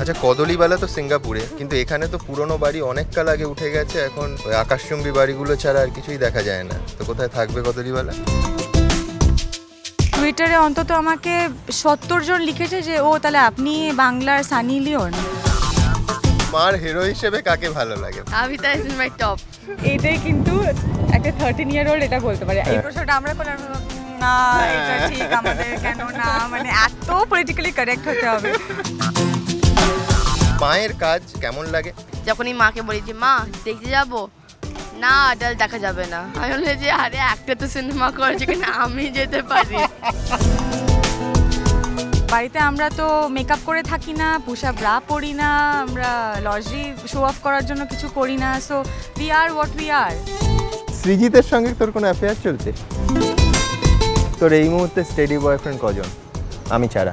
আচ্ছা, কদলীবালা তো সিঙ্গাপুরে, কিন্তু এখানে তো পুরনো বাড়ি অনেক কাল আগে উঠে গেছে, এখন ওই আকাশচুম্বী বাড়িগুলো ছাড়া আর কিছুই দেখা যায় না। তো কোথায় থাকবে কদলীবালা? টুইটারে অন্তত আমাকে 70 জন লিখেছে যে ও তাহলে আপনি বাংলার সানি লিওন। মার হিরো হিসেবে কাকে ভালো লাগে? আবিতা ইজ মাই টপ। এটাই কিন্তু একটা 13 ইয়ার ওল্ড এটা বলতে পারে। এই প্রশ্নটা আমরা করলাম না, এটা ঠিক আমাদের কেন না, মানে এত পলিটিক্যালি কারেক্ট হতে হবে। মায়ের কাজ কেমন লাগে? যখনই মাকে বলি যে মা দেখতে যাব, না আডাল দেখা যাবে না, আমি বলি যে আরে একটা তো সিনেমা করে যেখানে আমি যেতে পারি। বাড়িতে আমরা তো মেকআপ করে থাকি না, পুষা ব্রা পরি না, আমরা লজারি শো অফ করার জন্য কিছু করি না। So we are what we are. সৃজিতের সঙ্গে তোর কোনো অ্যাফেয়ার চলছে? তোর এই মুহূর্তে স্টেডি বয়ফ্রেন্ড কজন? আমি ছাড়া।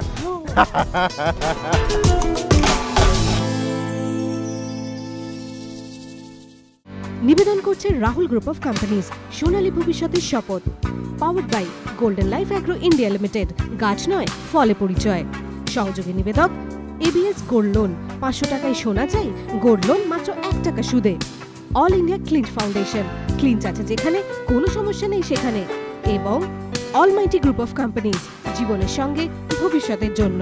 নিবেদন করছে রাহুল গ্রুপ অফ কোম্পানিজ সোনালী ভবিষ্যতের শপথ, powered by golden life agro India limited, গাছ নয় ফলে পরিচয়। সহযোগী নিবেদক এবিএস গোল্ড লোন, 500 টাকায় সোনা চাই, গোল্ড লোন মাত্র 1 টাকা সুদে। All India clean foundation, clean আছে যেখানে কোনো সমস্যা নেই সেখানে। এবং অলমাইটি গ্রুপ অফ কোম্পানিজ, জীবনের সঙ্গে ভবিষ্যতের জন্য।